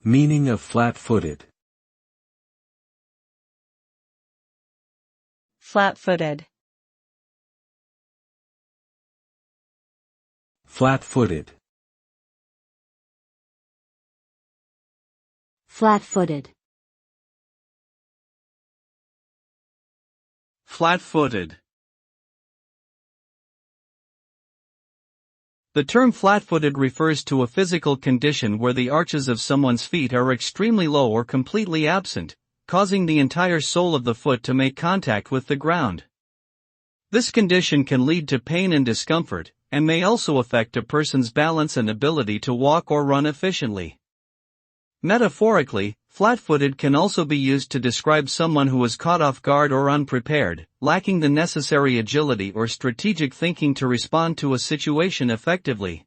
Meaning of flat-footed. Flat-footed. Flat-footed. Flat-footed. Flat-footed. The term flat-footed refers to a physical condition where the arches of someone's feet are extremely low or completely absent, causing the entire sole of the foot to make contact with the ground. This condition can lead to pain and discomfort, and may also affect a person's balance and ability to walk or run efficiently. Metaphorically, flat-footed can also be used to describe someone who is caught off guard or unprepared, lacking the necessary agility or strategic thinking to respond to a situation effectively.